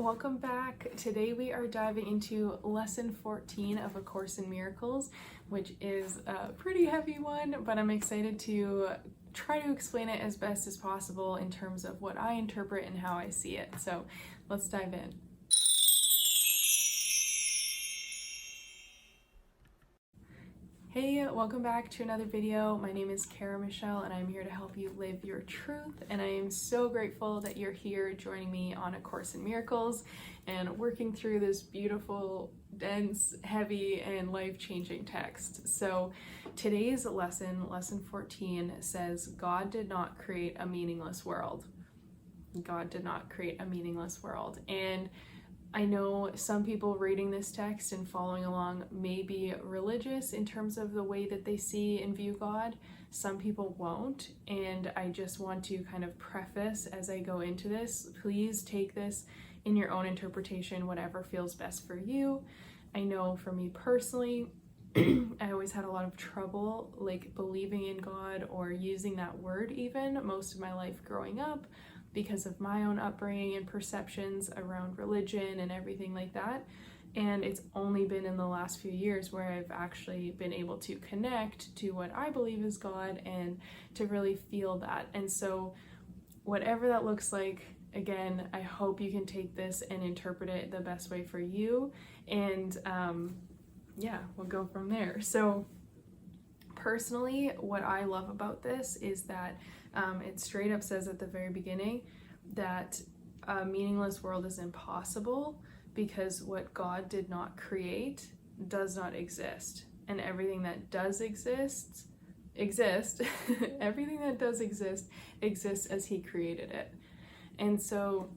welcome back. Today we are diving into lesson 14 of A Course in Miracles, which is a pretty heavy one, but I'm excited to try to explain it as best as possible in terms of what I interpret and how I see it. So let's dive in. Hey, welcome back to another video. My name is Kara Michelle and I'm here to help you live your truth, and I am so grateful that you're here joining me on A Course in Miracles and working through this beautiful, dense, heavy, and life-changing text. So today's lesson, lesson 14, says God did not create a meaningless world. God did not create a meaningless world. And I know some people reading this text and following along may be religious in terms of the way that they see and view God. Some people won't, and I just want to kind of preface as I go into this, please take this in your own interpretation, whatever feels best for you. I know for me personally, I always had a lot of trouble like believing in God or using that word even most of my life growing up, because of my own upbringing and perceptions around religion and everything like that. And it's only been in the last few years where I've actually been able to connect to what I believe is God and to really feel that. And so whatever that looks like, again, I hope you can take this and interpret it the best way for you. And yeah, we'll go from there. So personally, what I love about this is that it straight up says at the very beginning that a meaningless world is impossible because what God did not create does not exist. And everything that does exist, everything that does exist exists as He created it. And so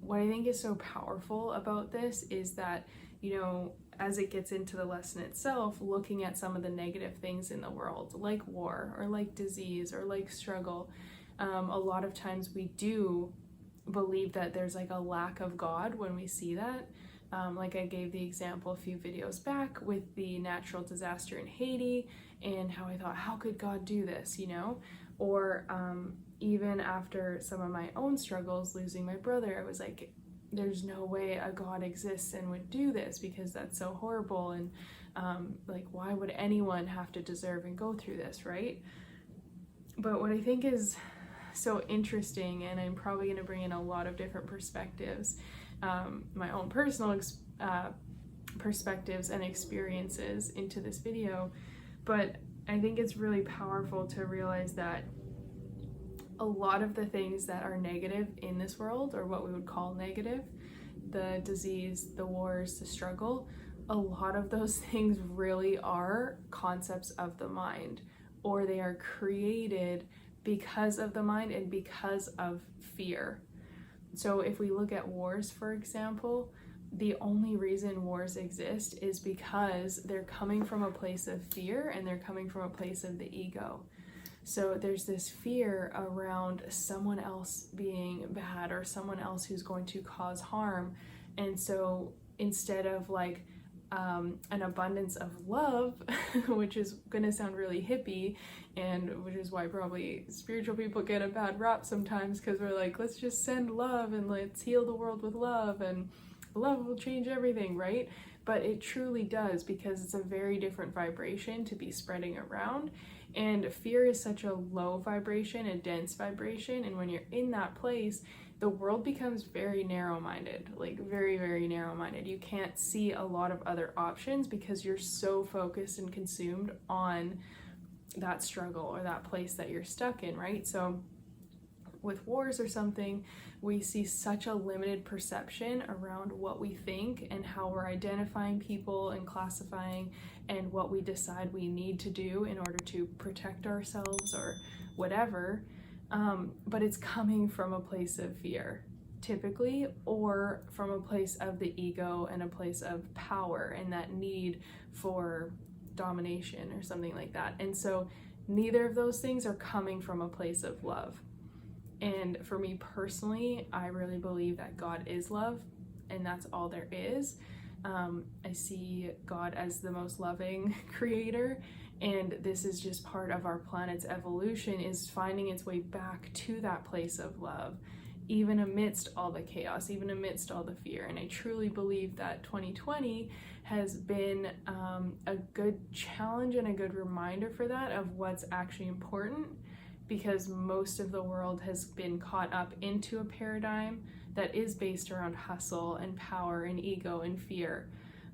what I think is so powerful about this is that, you know, as it gets into the lesson itself, looking at some of the negative things in the world, like war or like disease or like struggle, a lot of times we do believe that there's like a lack of God when we see that. Like I gave the example a few videos back with the natural disaster in Haiti and how I thought, how could God do this, you know? Or even after some of my own struggles, losing my brother, I was like, there's no way a God exists and would do this because that's so horrible, and like why would anyone have to deserve and go through this, right? But what I think is so interesting, and I'm probably going to bring in a lot of different perspectives, my own personal perspectives and experiences into this video, but I think it's really powerful to realize that a lot of the things that are negative in this world, or what we would call negative, the disease, the wars, the struggle, a lot of those things really are concepts of the mind, or they are created because of the mind and because of fear. So if we look at wars, for example, the only reason wars exist is because they're coming from a place of fear and they're coming from a place of the ego. So there's this fear around someone else being bad or someone else who's going to cause harm. And so instead of like an abundance of love, which is going to sound really hippie, and which is why probably spiritual people get a bad rap sometimes, because we're like, let's just send love and let's heal the world with love and love will change everything, right? But it truly does, because it's a very different vibration to be spreading around. And fear is such a low vibration, a dense vibration. And when you're in that place, the world becomes very narrow-minded, like very, very narrow-minded. You can't see a lot of other options because you're so focused and consumed on that struggle or that place that you're stuck in, right? So with wars or something, we see such a limited perception around what we think and how we're identifying people and classifying and what we decide we need to do in order to protect ourselves or whatever. But it's coming from a place of fear, typically, or from a place of the ego and a place of power and that need for domination or something like that. And so neither of those things are coming from a place of love. And for me personally, I really believe that God is love, and that's all there is. I see God as the most loving creator, and this is just part of our planet's evolution, is finding its way back to that place of love even amidst all the chaos, even amidst all the fear. And I truly believe that 2020 has been a good challenge and a good reminder for that, of what's actually important, because most of the world has been caught up into a paradigm that is based around hustle and power and ego and fear,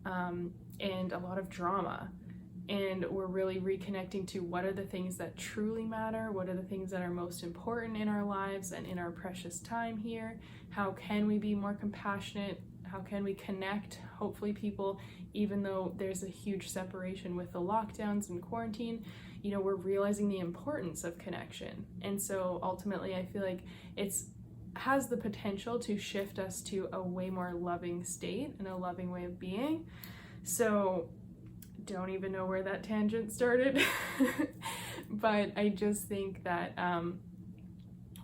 and a lot of drama. And we're really reconnecting to what are the things that truly matter, what are the things that are most important in our lives and in our precious time here. How can we be more compassionate? How can we connect? Hopefully people, even though there's a huge separation with the lockdowns and quarantine, you know, we're realizing the importance of connection. And so ultimately I feel like has the potential to shift us to a way more loving state and a loving way of being. So don't even know where that tangent started, but I just think that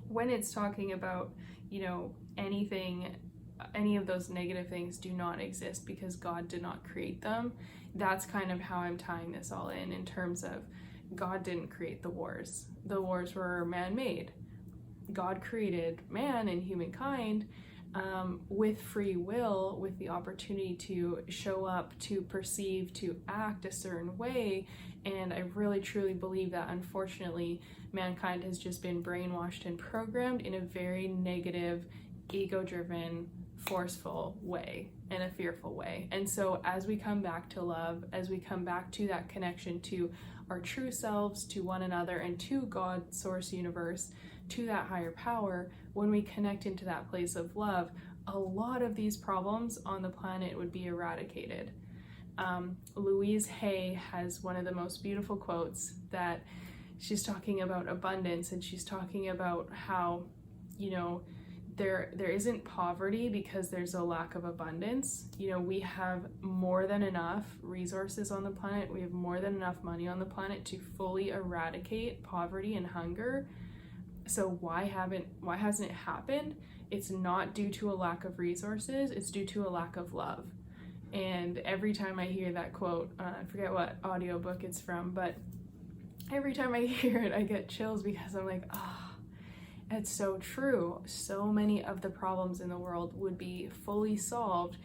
when it's talking about, you know, any of those negative things do not exist because God did not create them. That's kind of how I'm tying this all in terms of God didn't create the wars. The wars were man-made. God created man and humankind with free will, with the opportunity to show up, to perceive, to act a certain way. And I really truly believe that unfortunately mankind has just been brainwashed and programmed in a very negative, ego-driven, forceful way, and a fearful way. And so as we come back to love, as we come back to that connection to our true selves, to one another, and to God, source, universe, to that higher power, when we connect into that place of love, a lot of these problems on the planet would be eradicated. Louise Hay has one of the most beautiful quotes that she's talking about abundance, and she's talking about how, you know, there isn't poverty because there's a lack of abundance. You know, we have more than enough resources on the planet. We have more than enough money on the planet to fully eradicate poverty and hunger. So why hasn't it happened? It's not due to a lack of resources, it's due to a lack of love. And every time I hear that quote, I forget what audiobook it's from, but every time I hear it, I get chills because I'm like, it's so true. So many of the problems in the world would be fully solved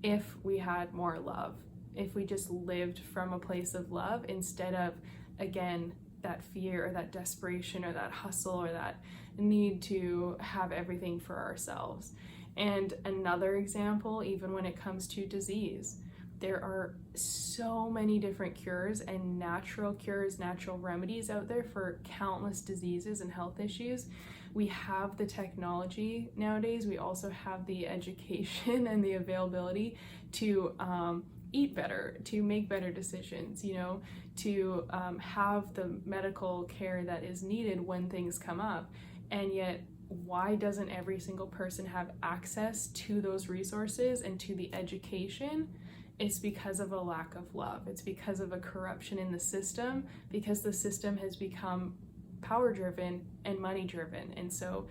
if we had more love, if we just lived from a place of love instead of, again, that fear or that desperation or that hustle or that need to have everything for ourselves. And another example, even when it comes to disease, there are so many different cures and natural remedies out there for countless diseases and health issues. We have the technology nowadays. We also have the education and the availability to eat better, to make better decisions, you know, to have the medical care that is needed when things come up. And yet, why doesn't every single person have access to those resources and to the education? It's because of a lack of love. It's because of a corruption in the system, because the system has become power-driven and money-driven. And so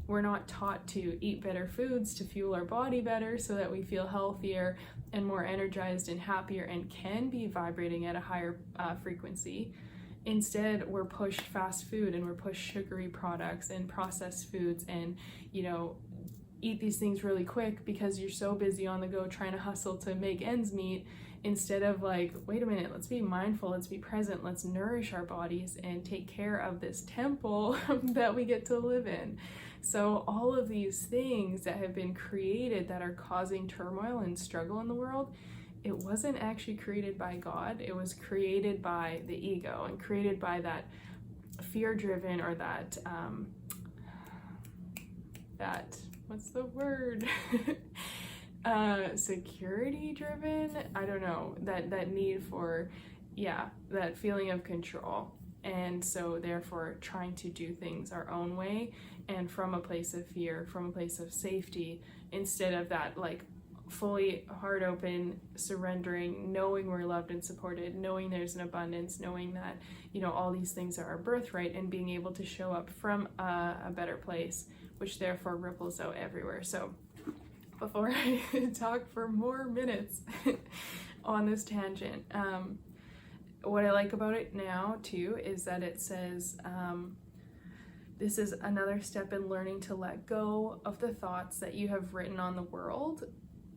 we're not taught to eat better foods to fuel our body better so that we feel healthier and more energized and happier and can be vibrating at a higher frequency. Instead, we're pushed fast food and we're pushed sugary products and processed foods and, you know, eat these things really quick because you're so busy on the go trying to hustle to make ends meet, instead of like, wait a minute, let's be mindful, let's be present, let's nourish our bodies and take care of this temple that we get to live in. So all of these things that have been created that are causing turmoil and struggle in the world, it wasn't actually created by God. It was created by the ego and created by that fear-driven or that what's the word? Security-driven? I don't know. That need for, that feeling of control. And so therefore trying to do things our own way and from a place of fear, from a place of safety, instead of that like fully heart open, surrendering, knowing we're loved and supported, knowing there's an abundance, knowing that, you know, all these things are our birthright, and being able to show up from a better place, which therefore ripples out everywhere. So before I talk for more minutes on this tangent, what I like about it now too is that it says this is another step in learning to let go of the thoughts that you have written on the world.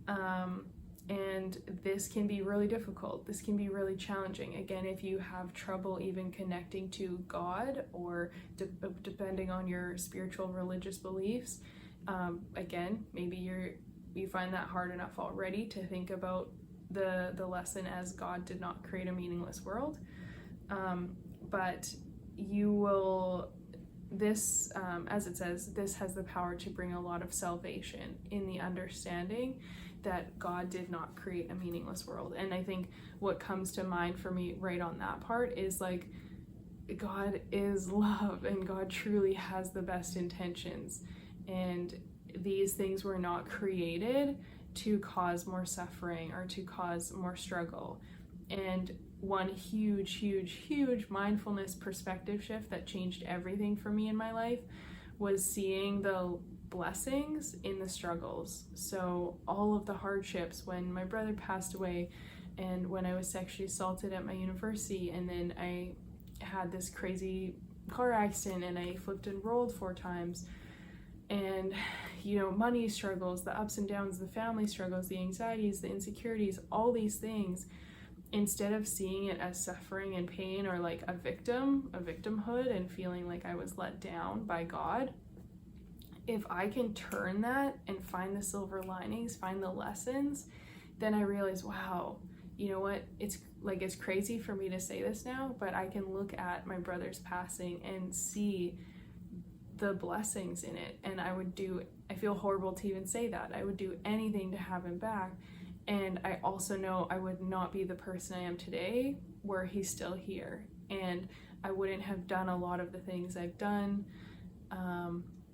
And this can be really difficult. This can be really challenging. Again, if you have trouble even connecting to God, or depending on your spiritual religious beliefs, again, maybe you find that hard enough already to think about the lesson as God did not create a meaningless world. But you will, this, as it says, this has the power to bring a lot of salvation in the understanding that God did not create a meaningless world. And I think what comes to mind for me right on that part is like, God is love, and God truly has the best intentions. And these things were not created to cause more suffering or to cause more struggle. And one huge mindfulness perspective shift that changed everything for me in my life was seeing the blessings in the struggles. So all of the hardships, when my brother passed away, and when I was sexually assaulted at my university, and then I had this crazy car accident and I flipped and rolled 4 times, and money struggles, the ups and downs, the family struggles, the anxieties, the insecurities, all these things, instead of seeing it as suffering and pain or like a victimhood and feeling like I was let down by God, if I can turn that and find the silver linings, find the lessons, then I realize, wow, you know what? It's crazy for me to say this now, but I can look at my brother's passing and see the blessings in it. And I feel horrible to even say that. I would do anything to have him back. And I also know I would not be the person I am today were he still here. And I wouldn't have done a lot of the things I've done.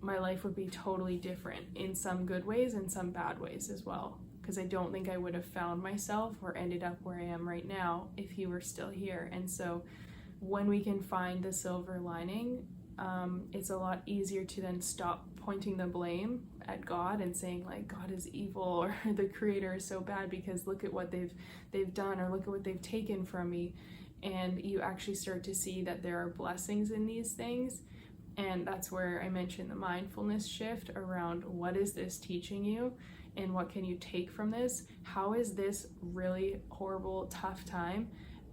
My life would be totally different in some good ways and some bad ways as well, because I don't think I would have found myself or ended up where I am right now if he were still here. And so when we can find the silver lining, it's a lot easier to then stop pointing the blame at God and saying like God is evil or the creator is so bad because look at what they've done, or look at what they've taken from me. And you actually start to see that there are blessings in these things. And that's where I mentioned the mindfulness shift around what is this teaching you and what can you take from this? How is this really horrible, tough time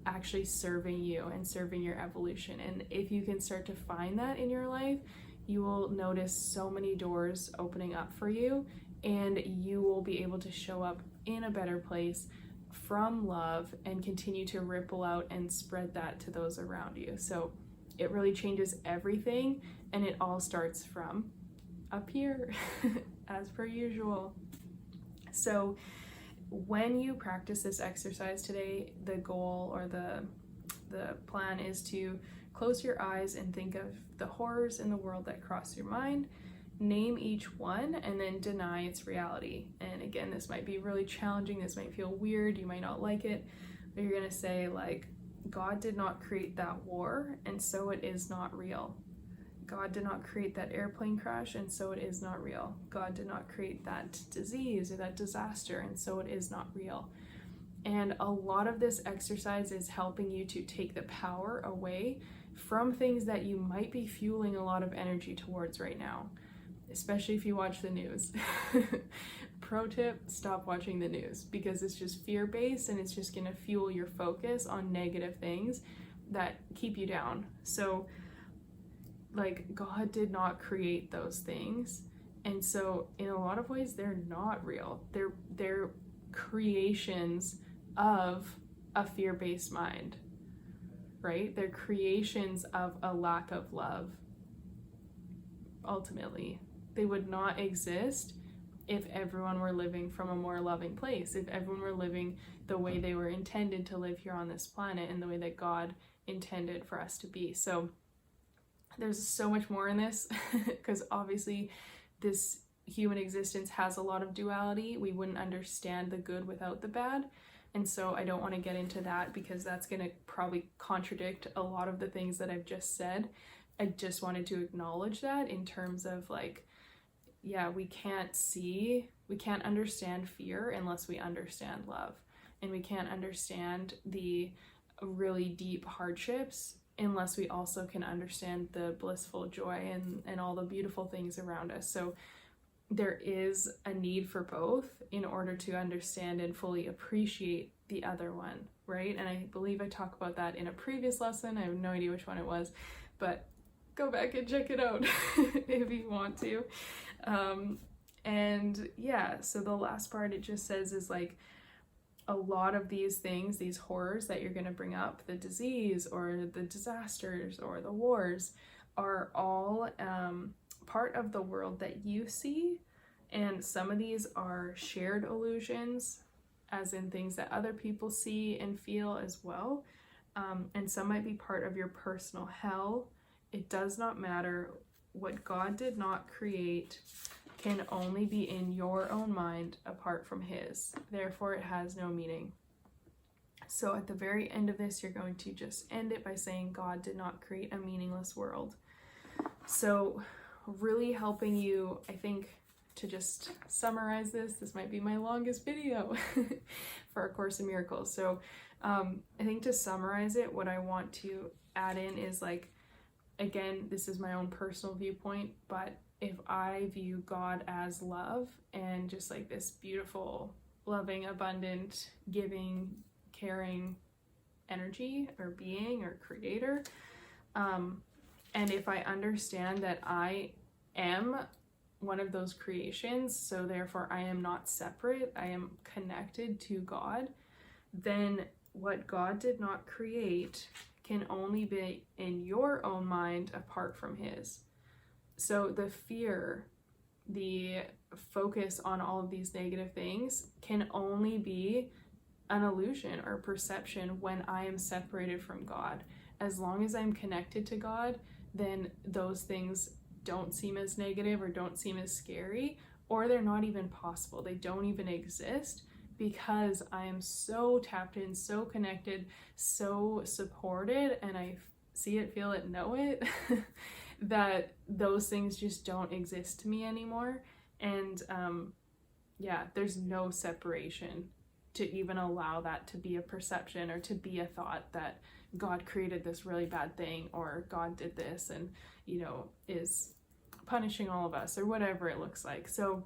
actually serving you and serving your evolution? And if you can start to find that in your life, you will notice so many doors opening up for you, and you will be able to show up in a better place from love and continue to ripple out and spread that to those around you. So it really changes everything, and it all starts from up here, as per usual. So when you practice this exercise today, the goal or the plan is to close your eyes and think of the horrors in the world that cross your mind, name each one, and then deny its reality. And again, this might be really challenging, this might feel weird, you might not like it, but you're gonna say like, God did not create that war, and so it is not real. God did not create that airplane crash, and so it is not real. God did not create that disease or that disaster, and so it is not real. And a lot of this exercise is helping you to take the power away from things that you might be fueling a lot of energy towards right now, especially if you watch the news. Pro tip, stop watching the news, because it's just fear-based and it's just gonna fuel your focus on negative things that keep you down. So like, God did not create those things, and so in a lot of ways they're not real. They're creations of a fear-based mind, right? They're creations of a lack of love. Ultimately, they would not exist if everyone were living from a more loving place, if everyone were living the way they were intended to live here on this planet and the way that God intended for us to be. So there's so much more in this, because obviously this human existence has a lot of duality. We wouldn't understand the good without the bad. And so I don't want to get into that, because that's going to probably contradict a lot of the things that I've just said. I just wanted to acknowledge that in terms of like, yeah, we can't understand fear unless we understand love. And we can't understand the really deep hardships unless we also can understand the blissful joy and all the beautiful things around us. So there is a need for both in order to understand and fully appreciate the other one, right? And I believe I talked about that in a previous lesson. I have no idea which one it was, but go back and check it out if you want to. And yeah, so the last part it just says is like, a lot of these things, these horrors that you're going to bring up, the disease or the disasters or the wars, are all part of the world that you see. And some of these are shared illusions, as in things that other people see and feel as well. And some might be part of your personal hell. It does not matter. What God did not create can only be in your own mind apart from his. Therefore, it has no meaning. So at the very end of this, you're going to just end it by saying God did not create a meaningless world. So really helping you, I think, to just summarize this might be my longest video for A Course in Miracles. So I think to summarize it, what I want to add in is like, again, this is my own personal viewpoint, but if I view God as love and just like this beautiful, loving, abundant, giving, caring energy or being or creator, and if I understand that I am one of those creations, so therefore I am not separate, I am connected to God, then what God did not create can only be in your own mind apart from his. So the fear, the focus on all of these negative things can only be an illusion or perception when I am separated from God. As long as I'm connected to God, then those things don't seem as negative or don't seem as scary, or they're not even possible. They don't even exist because I am so tapped in, so connected, so supported, and I see it, feel it, know it, that those things just don't exist to me anymore. And yeah, there's no separation to even allow that to be a perception or to be a thought that God created this really bad thing, or God did this and, you know, is punishing all of us, or whatever it looks like. So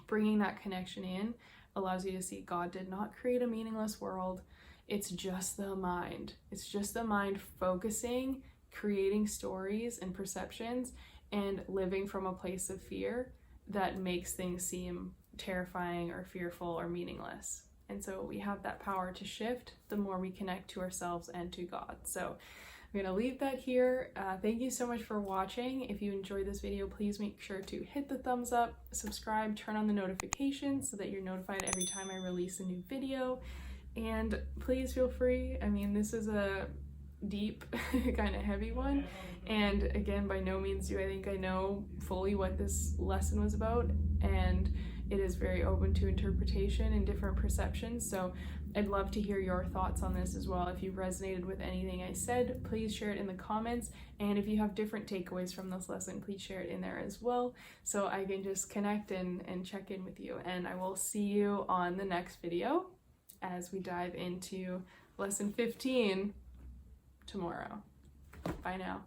bringing that connection in allows you to see God did not create a meaningless world. It's just the mind. It's just the mind focusing, creating stories and perceptions, and living from a place of fear that makes things seem terrifying or fearful or meaningless. And so we have that power to shift the more we connect to ourselves and to God. So I'm gonna leave that here. Thank you so much for watching. If you enjoyed this video, please make sure to hit the thumbs up, subscribe, turn on the notifications so that you're notified every time I release a new video. And please feel free. I mean, this is a deep, kind of heavy one. And again, by no means do I think I know fully what this lesson was about. And it is very open to interpretation and different perceptions. So I'd love to hear your thoughts on this as well. If you resonated with anything I said, please share it in the comments. And if you have different takeaways from this lesson, please share it in there as well, so I can just connect and check in with you. And I will see you on the next video as we dive into lesson 15 tomorrow. Bye now.